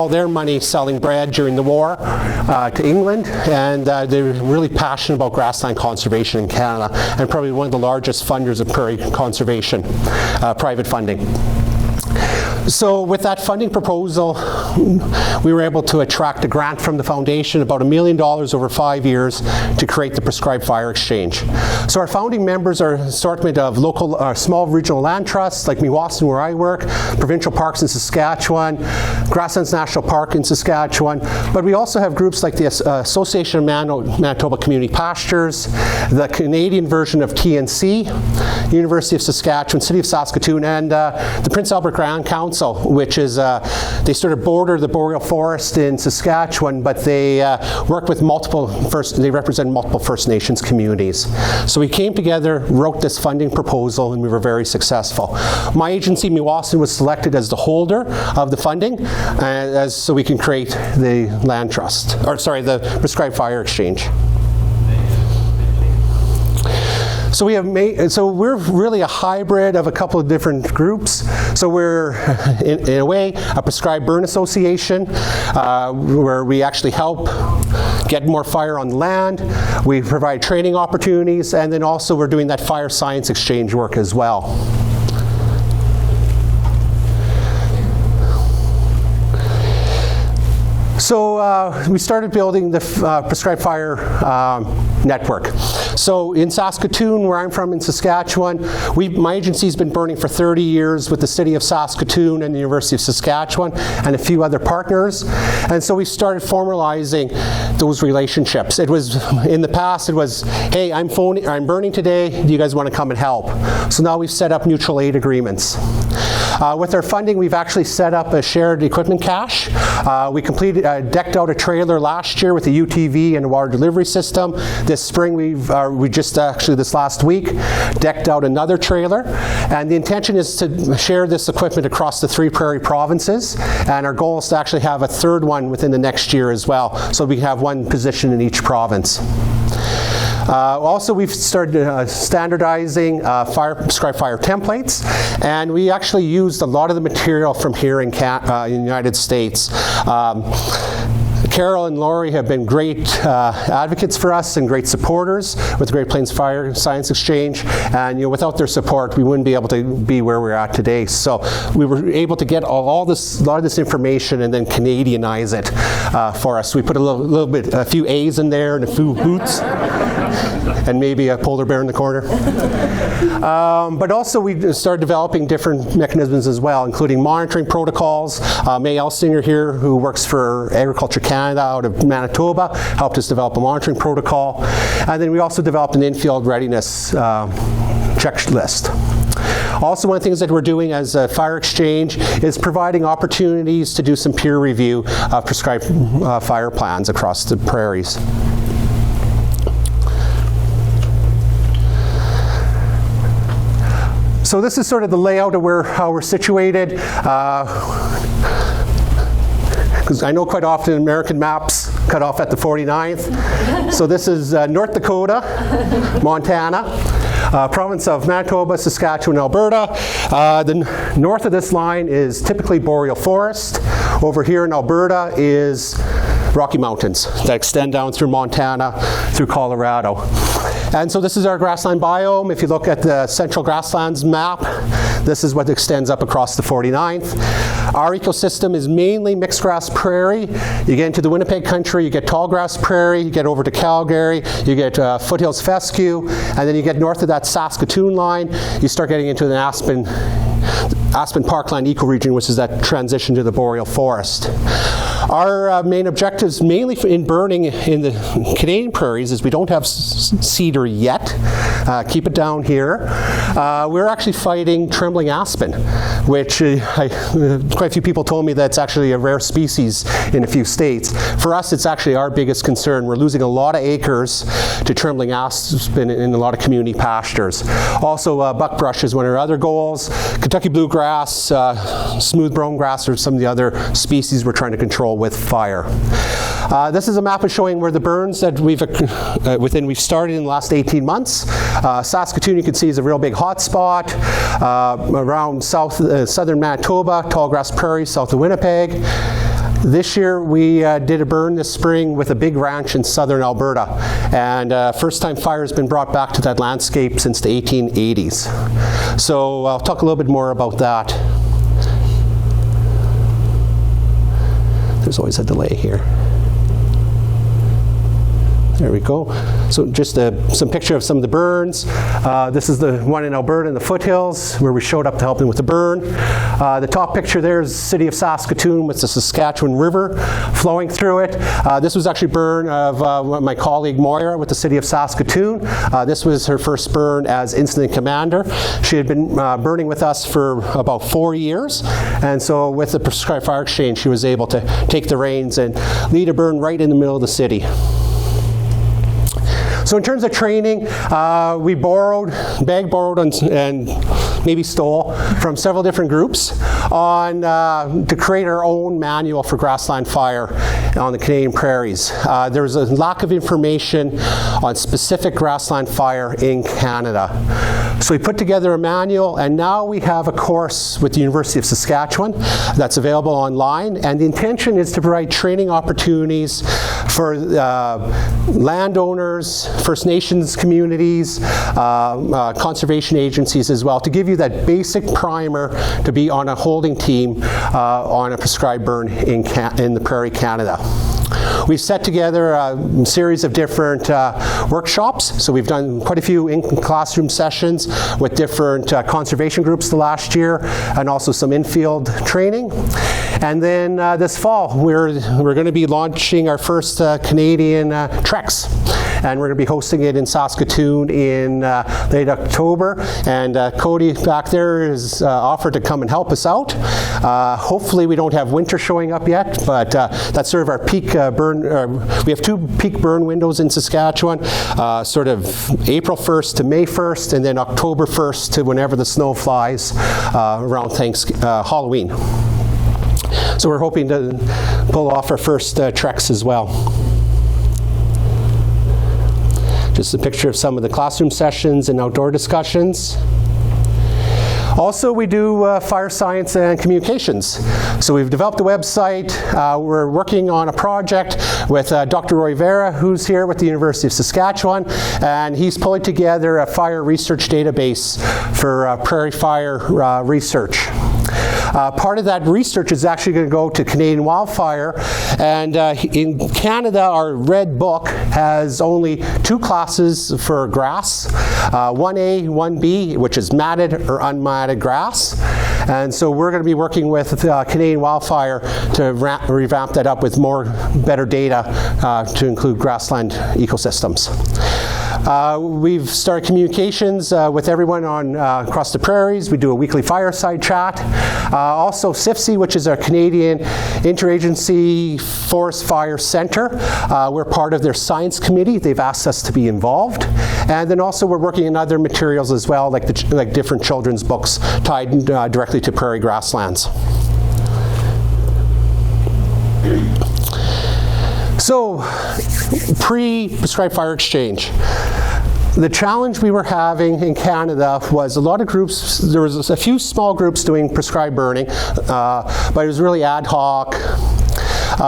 all their money selling bread during the war to England, and they're really passionate about grassland conservation in Canada, and probably one of the largest funders of prairie conservation, private funding. So with that funding proposal, we were able to attract a grant from the foundation, about $1 million over 5 years, to create the prescribed fire exchange. So our founding members are an assortment of local, small regional land trusts, like Meewasin, where I work, provincial parks in Saskatchewan, Grasslands National Park in Saskatchewan, but we also have groups like the Association of Manitoba Community Pastures, the Canadian version of TNC, University of Saskatchewan, City of Saskatoon, and the Prince Albert Grand Council, which is, they sort of border the boreal forest in Saskatchewan, but they work with they represent multiple First Nations communities. So we came together, wrote this funding proposal, and we were very successful. My agency, Meewasin, was selected as the holder of the funding, so we can create the land trust, or sorry, the prescribed fire exchange. So we're really a hybrid of a couple of different groups. So we're, in a way, a prescribed burn association, where we actually help get more fire on the land. We provide training opportunities, and then also we're doing that fire science exchange work as well. So we started building the prescribed fire network. So in Saskatoon, where I'm from in Saskatchewan, my agency's been burning for 30 years with the City of Saskatoon and the University of Saskatchewan and a few other partners. And so we started formalizing those relationships. It was, in the past, it was, hey, I'm burning today, do you guys want to come and help? So now we've set up mutual aid agreements. With our funding, we've actually set up a shared equipment cache. We decked out a trailer last year with a UTV and a water delivery system. This spring, we just actually this last week decked out another trailer. And the intention is to share this equipment across the 3 Prairie provinces. And our goal is to actually have a third one within the next year as well. So we have one position in each province. Also, we've started standardizing prescribed fire templates, and we actually used a lot of the material from here in the United States. Carol and Laurie have been great advocates for us and great supporters with the Great Plains Fire Science Exchange, and without their support, we wouldn't be able to be where we're at today. So we were able to get a lot of this information and then Canadianize it for us. We put a few A's in there and a few boots. And maybe a polar bear in the corner. But also we started developing different mechanisms as well, including monitoring protocols. May Elsinger here, who works for Agriculture Canada out of Manitoba, helped us develop a monitoring protocol. And then we also developed an infield readiness checklist. Also, one of the things that we're doing as a fire exchange is providing opportunities to do some peer review of prescribed fire plans across the prairies. So this is sort of the layout of how we're situated. Because I know quite often American maps cut off at the 49th. So this is North Dakota, Montana, province of Manitoba, Saskatchewan, Alberta. The north of this line is typically boreal forest. Over here in Alberta is Rocky Mountains that extend down through Montana, through Colorado. And so this is our grassland biome. If you look at the central grasslands map, this is what extends up across the 49th. Our ecosystem is mainly mixed grass prairie. You get into the Winnipeg country, you get tall grass prairie, you get over to Calgary, you get foothills fescue, and then you get north of that Saskatoon line, you start getting into the Aspen Parkland ecoregion, which is that transition to the boreal forest. Our main objectives, mainly in burning in the Canadian prairies, is we don't have cedar yet. Keep it down here. We're actually fighting trembling aspen, which quite a few people told me that's actually a rare species in a few states. For us, it's actually our biggest concern. We're losing a lot of acres to trembling aspen in a lot of community pastures. Also, buckbrush is one of our other goals. Kentucky bluegrass, smooth brome grass are some of the other species we're trying to control with fire. This is a map of showing where the burns that we've started in the last 18 months. Saskatoon, you can see, is a real big hot spot. Around southern Manitoba, tall grass prairie, south of Winnipeg. This year we did a burn this spring with a big ranch in southern Alberta, and first time fire has been brought back to that landscape since the 1880s. So I'll talk a little bit more about that. There's always a delay here. There we go. So just some picture of some of the burns. This is the one in Alberta in the foothills where we showed up to help them with the burn. The top picture there is the city of Saskatoon with the Saskatchewan River flowing through it. This was actually a burn of my colleague Moira with the city of Saskatoon. This was her first burn as incident commander. She had been burning with us for about 4 years, and so with the Prescribed Fire Exchange she was able to take the reins and lead a burn right in the middle of the city. So in terms of training, we borrowed, and maybe stole from several different groups to create our own manual for grassland fire on the Canadian prairies. There was a lack of information on specific grassland fire in Canada. So we put together a manual, and now we have a course with the University of Saskatchewan that's available online, and the intention is to provide training opportunities for landowners, First Nations communities, conservation agencies as well, to give you that basic primer to be on a holding team on a prescribed burn in the Prairie, Canada. We've set together a series of different workshops. So we've done quite a few in-classroom sessions with different conservation groups the last year, and also some in-field training. And then this fall, we're going to be launching our first Canadian Treks. And we're going to be hosting it in Saskatoon in late October. And Cody back there has offered to come and help us out. Hopefully we don't have winter showing up yet, but that's sort of our peak burn. We have 2 peak burn windows in Saskatchewan, sort of April 1st to May 1st, and then October 1st to whenever the snow flies around Halloween. So we're hoping to pull off our first Treks as well. Just a picture of some of the classroom sessions and outdoor discussions. Also, we do fire science and communications. So we've developed a website. We're working on a project with Dr. Roy Vera, who's here with the University of Saskatchewan, and he's pulling together a fire research database for prairie fire research. Part of that research is actually going to go to Canadian wildfire, and in Canada our red book has only 2 classes for grass, 1A, 1B, which is matted or unmatted grass. And so we're going to be working with Canadian wildfire to revamp that up with better data to include grassland ecosystems. We've started communications with everyone across the prairies. We do a weekly fireside chat. Also CIFC, which is our Canadian Interagency Forest Fire Center. We're part of their science committee. They've asked us to be involved. And then also we're working on other materials as well, like different children's books tied directly to prairie grasslands. So, pre-prescribed fire exchange. The challenge we were having in Canada was a lot of groups, there was a few small groups doing prescribed burning, but it was really ad hoc.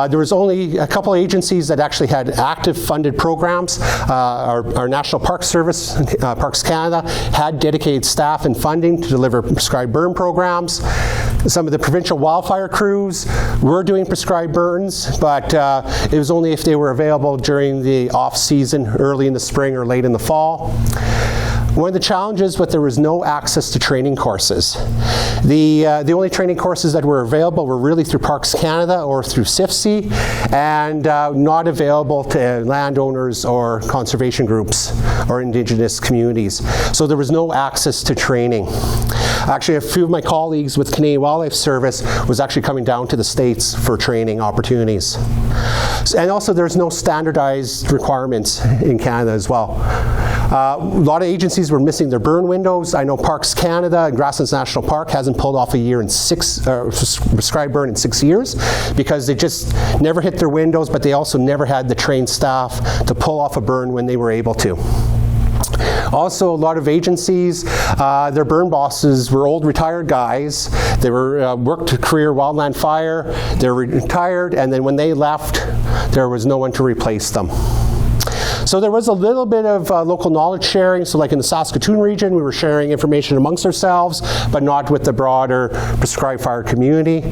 There was only a couple agencies that actually had active funded programs. Our National Park Service, Parks Canada, had dedicated staff and funding to deliver prescribed burn programs. Some of the provincial wildfire crews were doing prescribed burns, but it was only if they were available during the off-season, early in the spring or late in the fall. One of the challenges was there was no access to training courses. The only training courses that were available were really through Parks Canada or through CIFC, and not available to landowners or conservation groups or Indigenous communities. So there was no access to training. Actually, a few of my colleagues with Canadian Wildlife Service was actually coming down to the States for training opportunities. And also there's no standardized requirements in Canada as well. A lot of agencies were missing their burn windows. I know Parks Canada and Grasslands National Park hasn't pulled off prescribed burn in 6 years because they just never hit their windows, but they also never had the trained staff to pull off a burn when they were able to. Also, a lot of agencies, their burn bosses were old retired guys. They were worked career wildland fire. They were retired, and then when they left, there was no one to replace them. So there was a little bit of local knowledge sharing. So like in the Saskatoon region, we were sharing information amongst ourselves, but not with the broader prescribed fire community.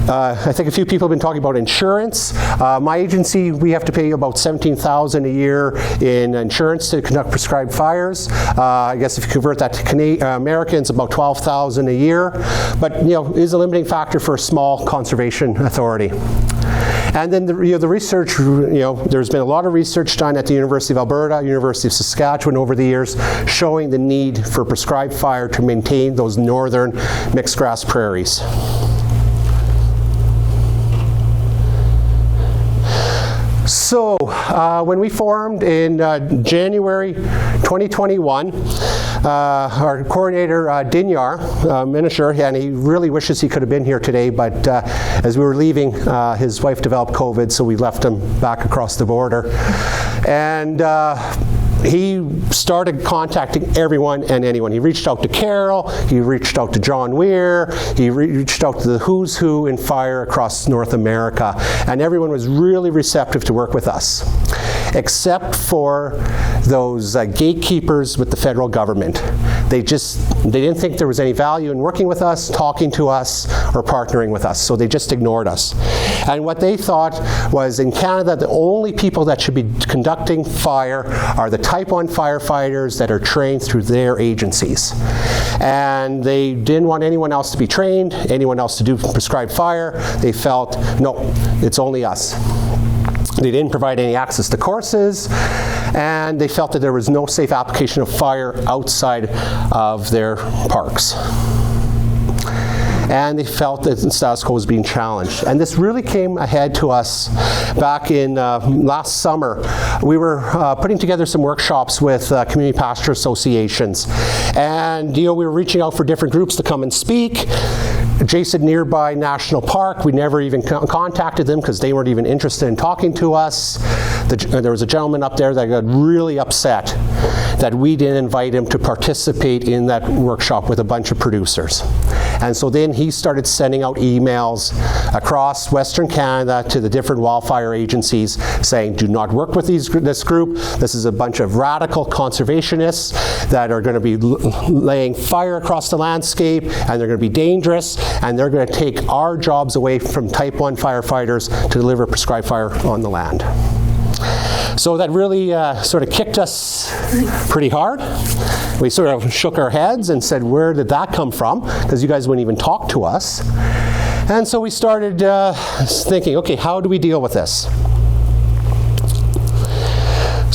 I think a few people have been talking about insurance. My agency, we have to pay about $17,000 a year in insurance to conduct prescribed fires. I guess if you convert that to Americans, about $12,000 a year. But it is a limiting factor for a small conservation authority. And then the research, there's been a lot of research done at the University of Alberta, University of Saskatchewan over the years, showing the need for prescribed fire to maintain those northern mixed grass prairies. So when we formed in January 2021, our coordinator Dinyar Minisher, and he really wishes he could have been here today, but as we were leaving, his wife developed COVID, so we left him back across the border. And he started contacting everyone and anyone. He reached out to Carol, he reached out to John Weir, he reached out to the who's who in fire across North America, and everyone was really receptive to work with us, except for those gatekeepers with the federal government. They didn't think there was any value in working with us, talking to us, or partnering with us, so they just ignored us. And what they thought was, in Canada, the only people that should be conducting fire are the Type 1 firefighters that are trained through their agencies. And they didn't want anyone else to be trained, anyone else to do prescribed fire. They felt, no, it's only us. They didn't provide any access to courses, and they felt that there was no safe application of fire outside of their parks. And they felt that the status quo was being challenged. And this really came ahead to us back in last summer. We were putting together some workshops with community pasture associations. And we were reaching out for different groups to come and speak. Adjacent nearby national park, we never even contacted them because they weren't even interested in talking to us. There was a gentleman up there that got really upset that we didn't invite him to participate in that workshop with a bunch of producers. And so then he started sending out emails across Western Canada to the different wildfire agencies saying, do not work with this group. This is a bunch of radical conservationists that are going to be laying fire across the landscape, and they're going to be dangerous, and they're going to take our jobs away from Type 1 firefighters to deliver prescribed fire on the land. So that really sort of kicked us pretty hard. We sort of shook our heads and said, where did that come from? Because you guys wouldn't even talk to us. And so we started thinking, okay, how do we deal with this?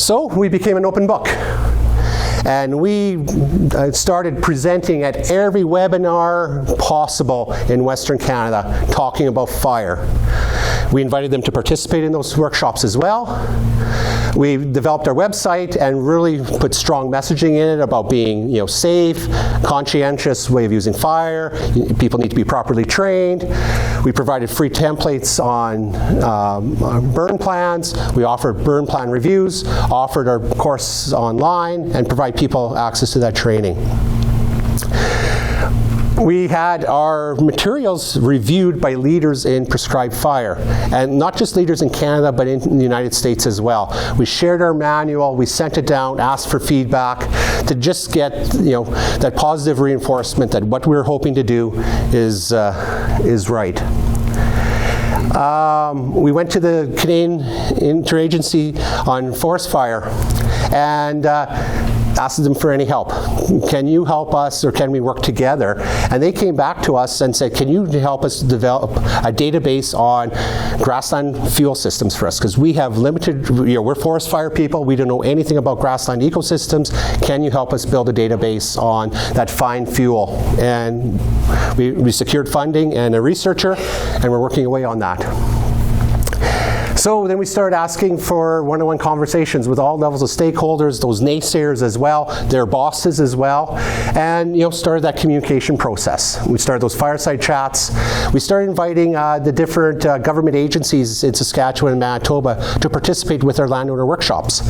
So we became an open book. And we started presenting at every webinar possible in Western Canada, talking about fire. We invited them to participate in those workshops as well. We developed our website and really put strong messaging in it about being, safe, conscientious way of using fire. People need to be properly trained. We provided free templates on burn plans. We offered burn plan reviews, offered our course online, and provide people access to that training. We had our materials reviewed by leaders in prescribed fire, and not just leaders in Canada, but in the United States as well. We shared our manual, we sent it down, asked for feedback to just get that positive reinforcement that what we're hoping to do is right. We went to the Canadian Interagency on Forest Fire and asked them for any help. Can you help us, or can we work together? And they came back to us and said, can you help us develop a database on grassland fuel systems for us? Because we have limited, we're forest fire people, we don't know anything about grassland ecosystems. Can you help us build a database on that fine fuel? And we secured funding and a researcher, and we're working away on that. So then we started asking for one-on-one conversations with all levels of stakeholders, those naysayers as well, their bosses as well, and started that communication process. We started those fireside chats. We started inviting the different government agencies in Saskatchewan and Manitoba to participate with our landowner workshops.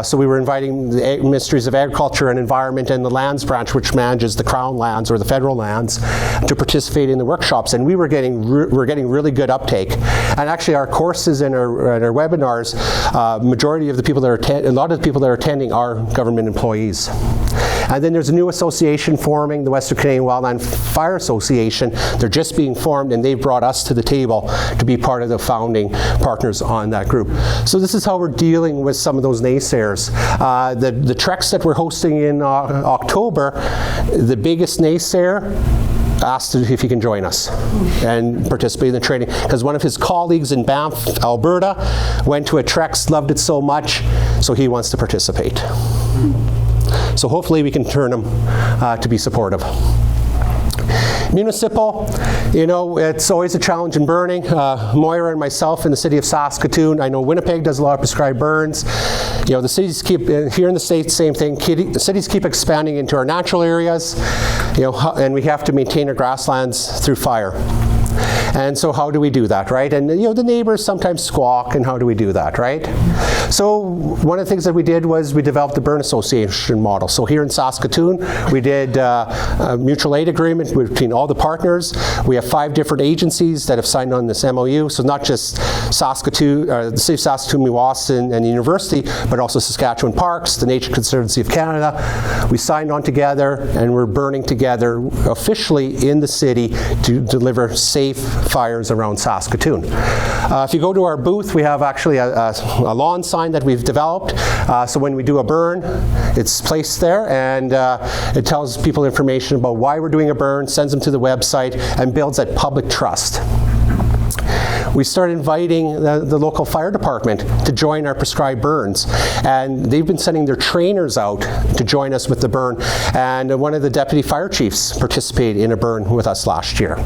So we were inviting the Ministries of Agriculture and Environment and the Lands Branch, which manages the Crown lands or the federal lands, to participate in the workshops, and we were getting really good uptake. And actually, our courses and our webinars, majority of the people that are a lot of the people that are attending are government employees. And then there's a new association forming, the Western Canadian Wildland Fire Association. They're just being formed, and they've brought us to the table to be part of the founding partners on that group. So this is how we're dealing with some of those naysayers. The treks that we're hosting in October, the biggest naysayer asked if he can join us and participate in the training, because one of his colleagues in Banff, Alberta, went to a trek, loved it so much, so he wants to participate. So hopefully we can turn him to be supportive. Municipal, it's always a challenge in burning. Moira and myself in the city of Saskatoon, I know Winnipeg does a lot of prescribed burns. The cities keep, here in the States, same thing. The cities keep expanding into our natural areas, and we have to maintain our grasslands through fire. And so how do we do that, right? And the neighbors sometimes squawk, and how do we do that, right? So one of the things that we did was we developed the burn association model. So here in Saskatoon, we did a mutual aid agreement between all the partners. We have 5 different agencies that have signed on this MOU. So not just Saskatoon, the City of Saskatoon, Meewasin, and the university, but also Saskatchewan Parks, the Nature Conservancy of Canada. We signed on together, and we're burning together officially in the city to deliver safe fires around Saskatoon. If you go to our booth, we have actually a lawn sign that we've developed. So when we do a burn, it's placed there, and it tells people information about why we're doing a burn, sends them to the website, and builds that public trust. We started inviting the local fire department to join our prescribed burns, and they've been sending their trainers out to join us with the burn, and one of the deputy fire chiefs participated in a burn with us last year.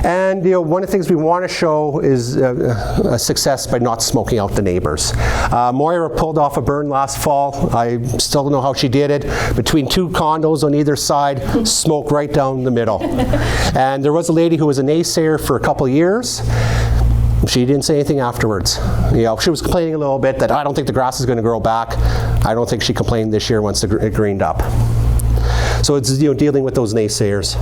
And one of the things we want to show is a success by not smoking out the neighbors. Moira pulled off a burn last fall. I still don't know how she did it. Between 2 condos on either side, smoke right down the middle. And there was a lady who was a naysayer for a couple years. She didn't say anything afterwards. She was complaining a little bit that I don't think the grass is going to grow back. I don't think she complained this year once it greened up. So it's dealing with those naysayers.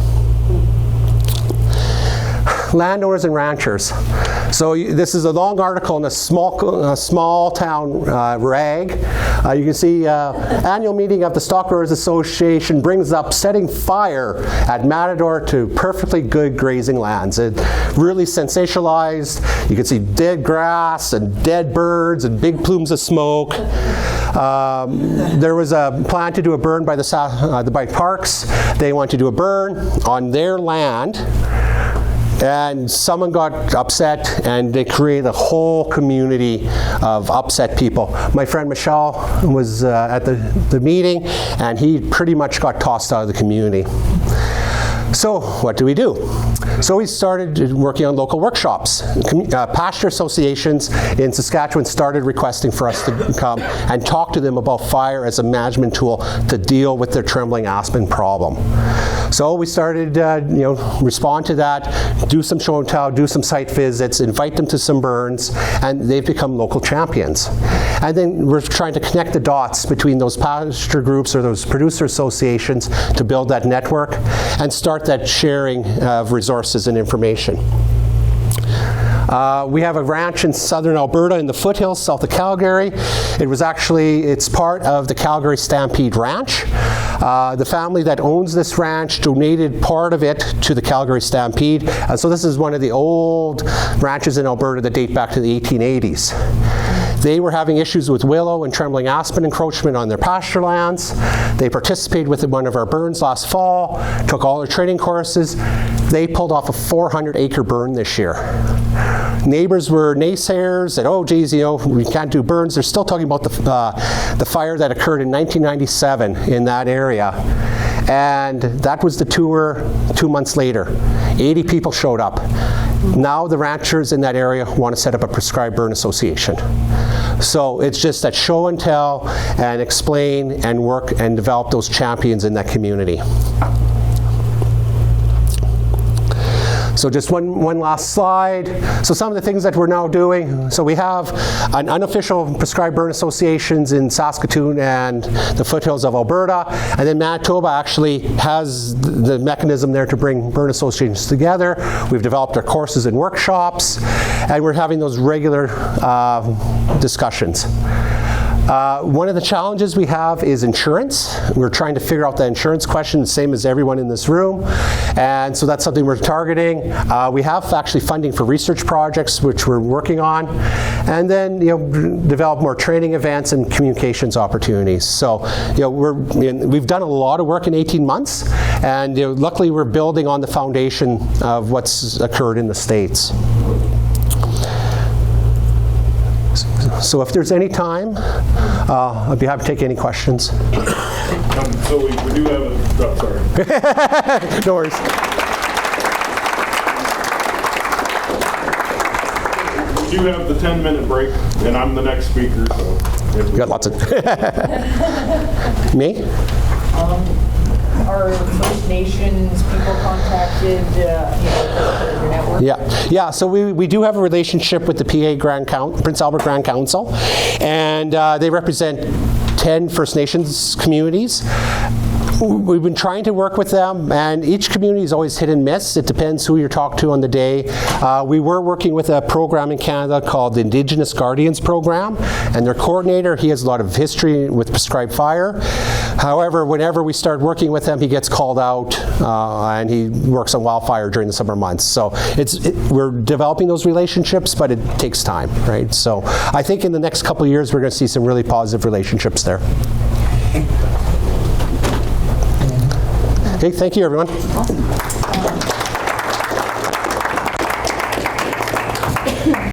Landowners and ranchers. So this is a long article in a small town rag. You can see annual meeting of the Stockgrowers Association brings up setting fire at Matador to perfectly good grazing lands. It really sensationalized. You can see dead grass and dead birds and big plumes of smoke. There was a plan to do a burn by by Parks. They wanted to do a burn on their land. And someone got upset, and they created a whole community of upset people. My friend Michelle was at the meeting, and he pretty much got tossed out of the community. So what do we do? So we started working on local workshops. Pasture associations in Saskatchewan started requesting for us to come and talk to them about fire as a management tool to deal with their trembling aspen problem. So we started, respond to that, do some show and tell, do some site visits, invite them to some burns, and they've become local champions. And then we're trying to connect the dots between those pasture groups or those producer associations to build that network and start that sharing of resources and information. We have a ranch in southern Alberta in the foothills south of Calgary. It's part of the Calgary Stampede Ranch. The family that owns this ranch donated part of it to the Calgary Stampede. So this is one of the old ranches in Alberta that date back to the 1880s. They were having issues with willow and trembling aspen encroachment on their pasture lands. They participated with one of our burns last fall, took all their training courses. They pulled off a 400-acre burn this year. Neighbors were naysayers, said, oh geez, we can't do burns. They're still talking about the fire that occurred in 1997 in that area. And that was the tour 2 months later. 80 people showed up. Now the ranchers in that area want to set up a prescribed burn association. So it's just that show and tell and explain and work and develop those champions in that community. So just one last slide. So some of the things that we're now doing. So we have an unofficial prescribed burn associations in Saskatoon and the foothills of Alberta. And then Manitoba actually has the mechanism there to bring burn associations together. We've developed our courses and workshops, and we're having those regular discussions. One of the challenges we have is insurance. We're trying to figure out the insurance question, the same as everyone in this room. And so that's something we're targeting. We have actually funding for research projects, which we're working on. And then, develop more training events and communications opportunities. So, we've done a lot of work in 18 months. And luckily, we're building on the foundation of what's occurred in the States. So if there's any time, I'd be happy to take any questions. So we do have a, sorry. No worries. We do have the 10-minute break, and I'm the next speaker, so. You got lots of. Me? Are First Nations people contacted, your network? Yeah. So we do have a relationship with the PA Prince Albert Grand Council, and they represent 10 First Nations communities. We've been trying to work with them, and each community is always hit and miss. It depends who you're talking to on the day. We were working with a program in Canada called the Indigenous Guardians Program, and their coordinator, he has a lot of history with prescribed fire. However, whenever we start working with him, he gets called out, and he works on wildfire during the summer months. So we're developing those relationships, but it takes time, right? So I think in the next couple of years, we're going to see some really positive relationships there. Okay, thank you, everyone. Awesome.